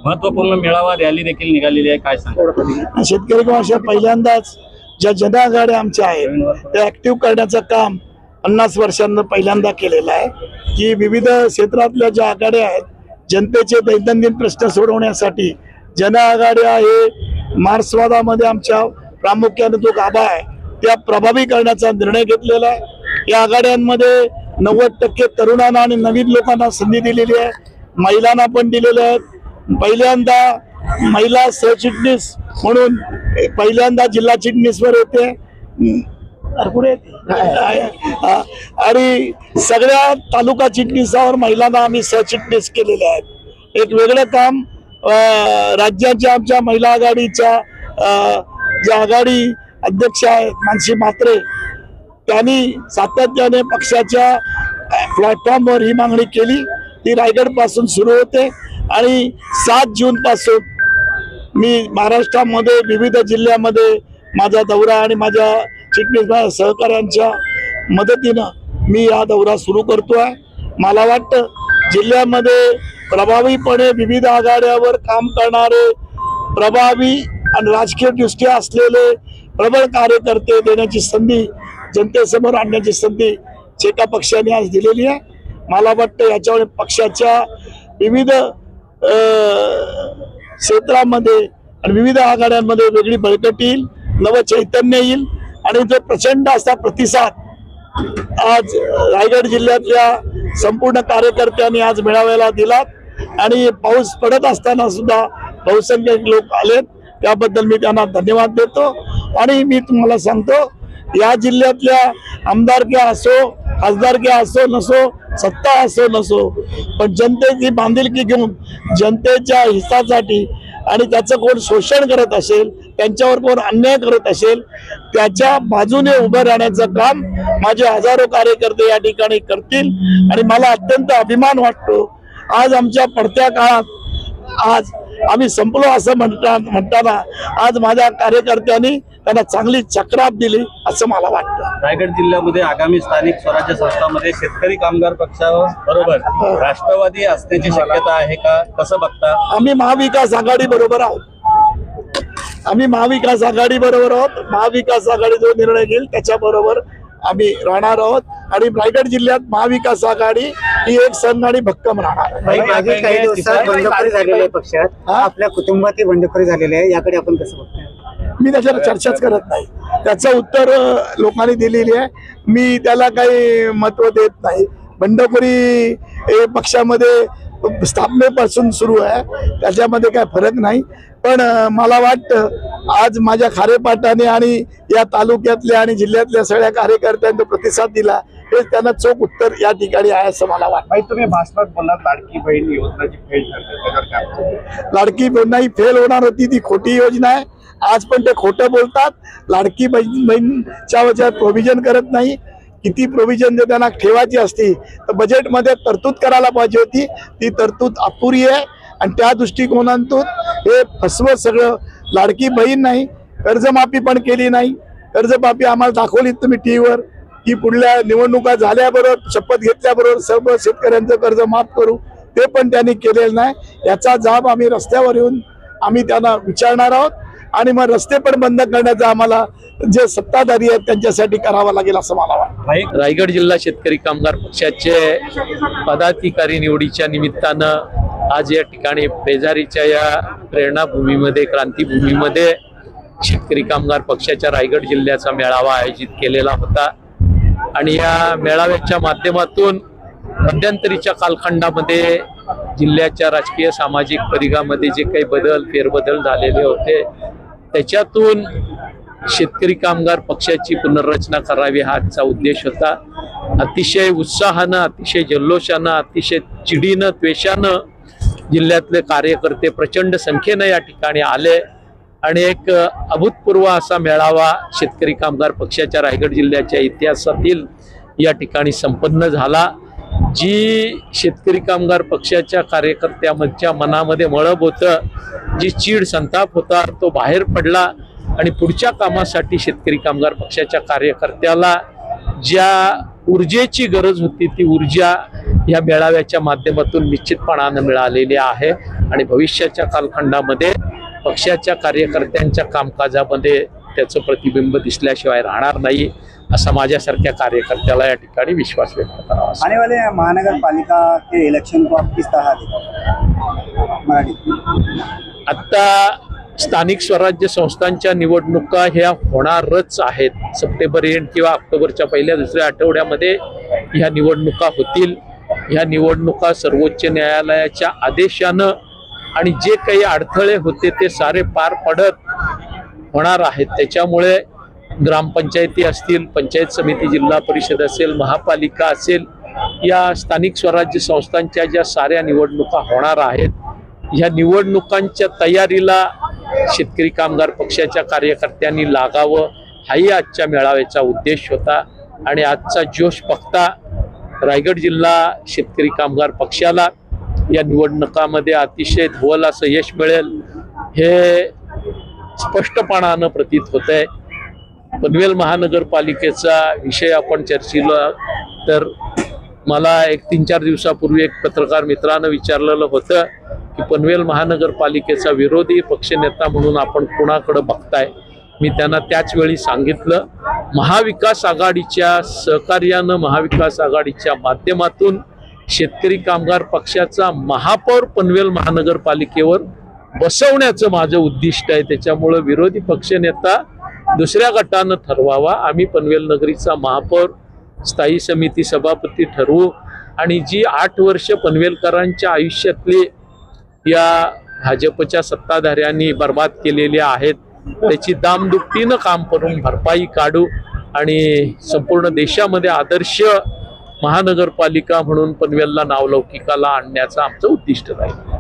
महत्वपूर्ण मेळावा रॅली देखील निघालेली आहे, काय सांगा? शेतकरी काँग्रेसच्या पहिल्यांदाच ज्या जनआघाड्या आमच्या आहेत त्या ऍक्टिव्ह करण्याचं काम 50 वर्षांना पहिल्यांदा केलेलं आहे की विविध क्षेत्रातल्या ज्या आघाड्या आहेत जनतेचे दैनंदिन प्रश्न सोडवण्यासाठी जनआघाड्या हे मार्क्सवादामध्ये आमच्या प्रामुख्याने जो गाभा आहे त्या प्रभावी करण्याचा निर्णय घेतलेला आहे। या आघाड्यांमध्ये 90% तरुणांना आणि नवीन लोकांना संधी दिलेली आहे, महिलांना पण दिलेल्या आहेत। पहिल्यांदा महिला सरचिटणीस म्हणून पहिल्यांदा जिल्हा चिटणीसवर येते आणि सगळ्या तालुका चिटणीसावर महिलांना आम्ही सरचिटणीस केलेले आहेत। एक वेगळं काम राज्याच्या आमच्या महिला आघाडीच्या ज्या आघाडी अध्यक्ष आहेत मानसी म्हात्रे त्यांनी सातत्याने पक्षाच्या प्लॅटफॉर्मवर ही मागणी केली। ती रायगड पासून सुरू होते आणि 7 जून पासून मी महाराष्ट्रामध्ये विविध जिल्ह्यामध्ये माझा दौरा आणि माझ्या चिटणीस सहकाऱ्यांच्या मदतीनं मी हा दौरा सुरू करतोय। मला वाटतं जिल्ह्यामध्ये प्रभावीपणे विविध आघाड्यावर काम करणारे प्रभावी आणि राजकीय दृष्ट्या असलेले प्रबळ कार्यकर्ते देण्याची संधी जनतेसमोर आणण्याची संधी एका पक्षाने आज दिलेली आहे। मला वाटतं याच्यामुळे पक्षाच्या विविध क्षेत्रामध्ये आणि विविध आघाड्यांमध्ये वेगळी बळकटी येईल, नव चैतन्य येईल आणि जो प्रचंड असा प्रतिसाद आज रायगड जिल्ह्यातल्या संपूर्ण कार्यकर्त्यांनी आज मेळाव्याला दिला आणि पाऊस पडत असताना सुद्धा बहुसंख्यक लोक आलेत, त्याबद्दल मी त्यांना धन्यवाद देतो। आणि मी तुम्हाला सांगतो या जिल्ह्यातल्या आमदारक्या असो खासदारक्या असो नसो सत्ता असो नसो पण जनतेची बांधिलकी घेऊन जनतेच्या हितासाठी आणि त्याचं कोण शोषण करत असेल त्यांच्यावर कोण अन्याय करत असेल त्याच्या बाजूने उभं राहण्याचं काम माझे हजारो कार्यकर्ते या ठिकाणी करतील आणि मला अत्यंत अभिमान वाटतो। आज आमच्या पडत्या काळात आज आम्ही संपलो असं म्हणताना आज माझ्या कार्यकर्त्यांनी त्यांना चांगली चक्राप दिली असं मला वाटतं। रायगड जिल्ह्यामध्ये आगामी स्थानिक स्वराज्य संस्थांमध्ये शेतकरी कामगार पक्षाबरोबर राष्ट्रवादी असण्याची शक्यता आहे का, कसं बघता? आम्ही महाविकास आघाडी बरोबर आहोत, महाविकास आघाडी जो निर्णय घेईल त्याच्याबरोबर आम्ही राहणार आहोत आणि रायगड जिल्ह्यात महाविकास आघाडी ही एक संघ आणि भक्कम राहणार। काही दिवसात बंडखोरी झालेली आहे पक्षात, आपल्या कुटुंबात बंडखोरी झालेली आहे, याकडे आपण कसं बघताय? मी त्याच्यावर चर्चाच करत नाही, त्याचं उत्तर लोकांनी दिलेली आहे, मी त्याला काही महत्व देत नाही। बंडखोरी पक्षामध्ये स्थापनेपासून सुरू आहे, त्याच्यामध्ये काय फरक नाही। पण मला वाटतं आज माझ्या खारेपाटाने आणि या तालुक्यातल्या आणि जिल्ह्यातल्या सगळ्या कार्यकर्त्यांनी प्रतिसाद दिला हे त्यांना चोख उत्तर या ठिकाणी आहे असं मला वाटतं। तुम्ही भाषणात बोललात लाडकी बहीण योजनाची फेल ठरली, लाडकी बहीण ही फेल होणार होती, ती खोटी योजना आहे। आज पण ते खोटं बोलतात, लाडकी बहीणच्या वजह प्रोव्हिजन करत नाही। किती प्रोव्हिजन जर त्यांना ठेवायची असती तर बजेटमध्ये तरतूद करायला पाहिजे होती, ती तरतूद अपुरी आहे आणि त्या दृष्टिकोनातून हे फसवं सगळं। लाडकी बहीण नाही, कर्जमाफी पण केली नाही। कर्जमाफी आम्हाला दाखवली तुम्ही टीव्हीवर की पुढल्या निवडणुका झाल्याबरोबर शपथ घेतल्याबरोबर सर्व शेतकऱ्यांचं कर्ज माफ करू, ते पण त्यांनी केलेलं नाही। याचा जाब आम्ही रस्त्यावर येऊन आम्ही त्यांना विचारणार आहोत आणि मग रस्ते पण बंद करण्याचा आम्हाला जे सत्ताधारी आहेत त्यांच्यासाठी करावं लागेल असं मला वाटतं। रायगड जिल्हा शेतकरी कामगार पक्षाचे पदाधिकारी निवडीच्या निमित्तानं आज या ठिकाणी पेजारीच्या या प्रेरणाभूमीमध्ये क्रांतीभूमीमध्ये शेतकरी कामगार पक्षाच्या रायगड जिल्ह्याचा मेळावा आयोजित केलेला होता आणि या मेळाव्याच्या माध्यमातून मध्यंतरीच्या कालखंडामध्ये जिल्ह्याच्या राजकीय सामाजिक परिघामध्ये जे काही फेरबदल झालेले होते त्याच्यातून शेतकरी कामगार पक्षाची पुनर्रचना करावी हा आजचा उद्देश होता। अतिशय उत्साहानं, अतिशय जल्लोषानं, अतिशय चिडीनं, द्वेषानं जिल्ह्यातले कार्यकर्ते प्रचंड संख्येनं या ठिकाणी आले आणि एक अभूतपूर्व असा मेळावा शेतकरी कामगार पक्षाच्या रायगड जिल्ह्याच्या इतिहासातील या ठिकाणी संपन्न झाला। जी शेतकरी कामगार पक्षाच्या कार्यकर्त्यांच्या मनामध्ये मळब होतं, जी चीड संताप होता तो बाहेर पडला आणि पुढच्या कामासाठी शेतकरी कामगार पक्षाच्या कार्यकर्त्याला ज्या ऊर्जेची गरज होती ती ऊर्जा या मेळाव्याच्या माध्यमातून निश्चितपणानं मिळालेली आहे आणि भविष्याच्या कालखंडामध्ये पक्षाच्या कार्यकर्त्यांच्या कामकाजामध्ये त्याचं प्रतिबिंब दिसल्याशिवाय राहणार नाही असा माझ्यासारख्या कार्यकर्त्याला या ठिकाणी विश्वास व्यक्त करावा. आने वाले महानगर पालिका के इलेक्शन को आप किस तरह देखते मराठी? आता स्थानिक स्वराज्य संस्थांच्या निवडणुका ह्या होणारच आहेत. सप्टेंबर एंड किंवा ऑक्टोबरच्या पहिल्या दुसऱ्या आठवड्यामध्ये ह्या निवडणुका होतील. ह्या निवडणुका सर्वोच्च न्यायालयाच्या आदेशानं आणि जे काही अडथळे होते ते सारे पार पडत होणार आहेत. त्याच्यामुळे ग्रामपंचायती असतील, पंचायत समिती, जिल्हा परिषद असेल, महापालिका असेल, या स्थानिक स्वराज्य संस्थांच्या ज्या साऱ्या निवडणुका होणार आहेत, ह्या निवडणुकांच्या तयारीला शेतकरी कामगार पक्षाच्या कार्यकर्त्यांनी लागावं हाही आजच्या मेळाव्याचा उद्देश होता. आणि आजचा जोश बघता रायगड जिल्हा शेतकरी कामगार पक्षाला या निवडणुकामध्ये अतिशय धवल असं यश मिळेल हे स्पष्टपणानं प्रतीत होत आहे. पनवेल महानगरपालिकेचा विषय आपण चर्चिला तर मला एक 3-4 दिवसापूर्वी एक पत्रकार मित्रानं विचारलेलं होतं की पनवेल महानगरपालिकेचा विरोधी पक्षनेता म्हणून आपण कोणाकडे बघताय. मी त्यांना त्याच वेळी सांगितलं, महाविकास आघाडीच्या सहकार्यानं, महाविकास आघाडीच्या माध्यमातून शेतकरी कामगार पक्षाचा महापौर पनवेल महानगरपालिकेवर बसवण्याचं माझं उद्दिष्ट आहे. त्याच्यामुळे विरोधी पक्षनेता दुसऱ्या गटानं ठरवावा. आम्ही पनवेल नगरीचा महापौर, स्थायी समिती सभापती ठरवू आणि जी 8 वर्ष पनवेलकरांच्या आयुष्यातली या भाजपच्या सत्ताधाऱ्यांनी बर्बाद केलेल्या आहेत त्याची दामदुपटीनं काम करून भरपाई काढू आणि संपूर्ण देशामध्ये आदर्श महानगरपालिका म्हणून पनवेलला नावलौकिकाला आणण्याचं आमचं उद्दिष्ट राहील.